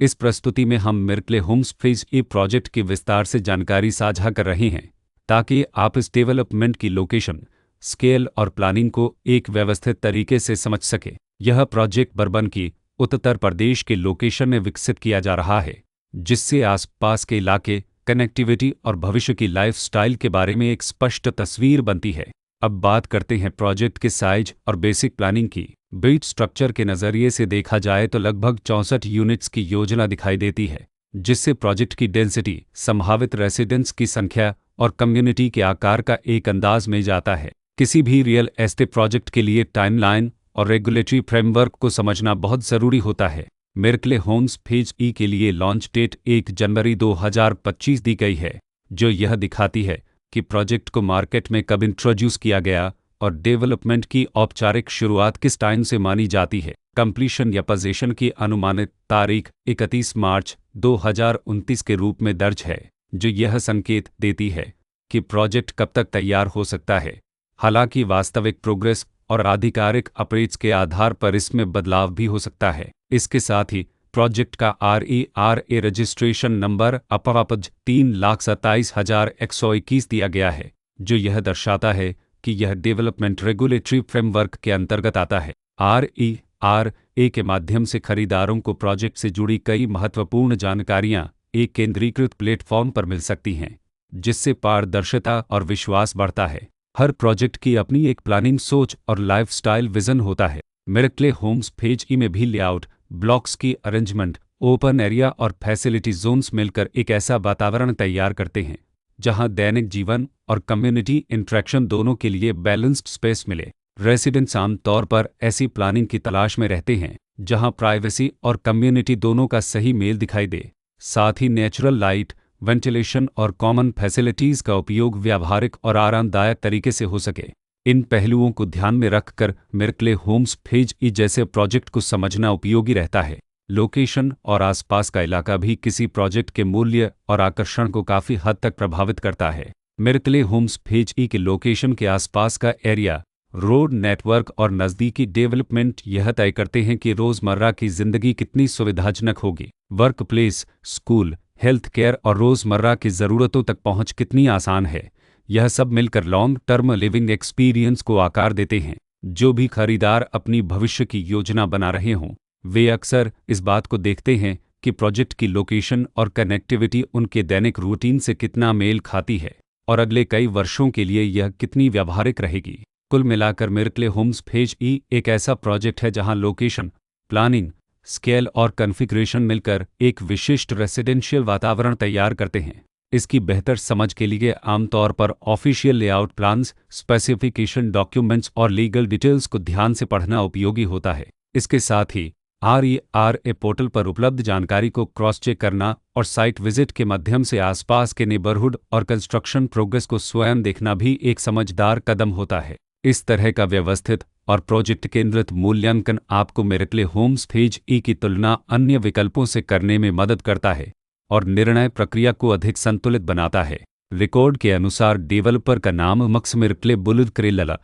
इस प्रस्तुति में हम मिर्कले होम्स फेज ए प्रोजेक्ट की विस्तार से जानकारी साझा कर रहे हैं ताकि आप इस डेवलपमेंट की लोकेशन, स्केल और प्लानिंग को एक व्यवस्थित तरीके से समझ सकें। यह प्रोजेक्ट बर्बन की उत्तर प्रदेश के लोकेशन में विकसित किया जा रहा है, जिससे आसपास के इलाके, कनेक्टिविटी और भविष्य की लाइफस्टाइल के बारे में एक स्पष्ट तस्वीर बनती है। अब बात करते हैं प्रोजेक्ट के साइज और बेसिक प्लानिंग की। बिल्ड स्ट्रक्चर के नज़रिए से देखा जाए तो लगभग 64 यूनिट्स की योजना दिखाई देती है, जिससे प्रोजेक्ट की डेंसिटी, संभावित रेसिडेंट्स की संख्या और कम्युनिटी के आकार का एक अंदाज मिल जाता है। किसी भी रियल एस्टेट प्रोजेक्ट के लिए टाइमलाइन और रेगुलेटरी फ्रेमवर्क को समझना बहुत ज़रूरी होता है। मिर्कले होम्स फेज ई के लिए लॉन्च डेट 1 जनवरी 2025 दी गई है, जो यह दिखाती है कि प्रोजेक्ट को मार्केट में कब इंट्रोड्यूस किया गया और डेवलपमेंट की औपचारिक शुरुआत किस टाइम से मानी जाती है। कंप्लीशन या पोजीशन की अनुमानित तारीख 31 मार्च 2029 के रूप में दर्ज है, जो यह संकेत देती है कि प्रोजेक्ट कब तक तैयार हो सकता है। हालांकि वास्तविक प्रोग्रेस और आधिकारिक अपडेट्स के आधार पर इसमें बदलाव भी हो सकता है। इसके साथ ही प्रोजेक्ट का RERA रजिस्ट्रेशन नंबर अपवापज 3,27,121 दिया गया है, जो यह दर्शाता है कि यह डेवलपमेंट रेगुलेटरी फ्रेमवर्क के अंतर्गत आता है। RERA के माध्यम से खरीदारों को प्रोजेक्ट से जुड़ी कई महत्वपूर्ण जानकारियां एक केंद्रीकृत प्लेटफॉर्म पर मिल सकती हैं, जिससे पारदर्शिता और विश्वास बढ़ता है। हर प्रोजेक्ट की अपनी एक प्लानिंग सोच और लाइफस्टाइल विजन होता है। मिर्कले होम्स फेज ई में भी लेआउट, ब्लॉक्स की अरेंजमेंट, ओपन एरिया और फैसिलिटी जोन्स मिलकर एक ऐसा वातावरण तैयार करते हैं जहां दैनिक जीवन और कम्युनिटी इंटरेक्शन दोनों के लिए बैलेंस्ड स्पेस मिले। रेसिडेंट्स आमतौर पर ऐसी प्लानिंग की तलाश में रहते हैं जहां प्राइवेसी और कम्युनिटी दोनों का सही मेल दिखाई दे। साथ ही नेचुरल लाइट, वेंटिलेशन और कॉमन फैसिलिटीज़ का उपयोग व्यावहारिक और आरामदायक तरीके से हो सके। इन पहलुओं को ध्यान में रखकर मिर्कले होम्स फेज ई जैसे प्रोजेक्ट को समझना उपयोगी रहता है। लोकेशन और आसपास का इलाका भी किसी प्रोजेक्ट के मूल्य और आकर्षण को काफ़ी हद तक प्रभावित करता है। मिर्कले होम्स फेज ई के लोकेशन के आसपास का एरिया, रोड नेटवर्क और नज़दीकी डेवलपमेंट यह तय करते हैं कि रोज़मर्रा की ज़िंदगी कितनी सुविधाजनक होगी। Work place, school, health care और रोज़मर्रा की ज़रूरतों तक पहुंच कितनी आसान है। यह सब मिलकर लॉन्ग टर्म लिविंग एक्सपीरियंस को आकार देते हैं। जो भी खरीदार अपनी भविष्य की योजना बना रहे हों, वे अक्सर इस बात को देखते हैं कि प्रोजेक्ट की लोकेशन और कनेक्टिविटी उनके दैनिक रूटीन से कितना मेल खाती है और अगले कई वर्षों के लिए यह कितनी व्यावहारिक रहेगी। कुल मिलाकर मिर्कले होम्स फेज ई एक ऐसा प्रोजेक्ट है जहां लोकेशन, प्लानिंग, स्केल और कॉन्फ़िगरेशन मिलकर एक विशिष्ट रेसिडेंशियल वातावरण तैयार करते हैं। इसकी बेहतर समझ के लिए आमतौर पर official layout plans, specification documents और लीगल डिटेल्स को ध्यान से पढ़ना उपयोगी होता है। इसके साथ ही RERA पोर्टल पर उपलब्ध जानकारी को क्रॉस चेक करना और साइट विजिट के माध्यम से आसपास के नेबरहुड और कंस्ट्रक्शन प्रोग्रेस को स्वयं देखना भी एक समझदार कदम होता है। इस तरह का व्यवस्थित और प्रोजेक्ट केंद्रित मूल्यांकन आपको मिर्कले होम्स फेज ई की तुलना अन्य विकल्पों से करने में मदद करता है और निर्णय प्रक्रिया को अधिक संतुलित बनाता है। रिकॉर्ड के अनुसार डेवलपर का नाम मक्स मिर्कले बुलुद क्रेलला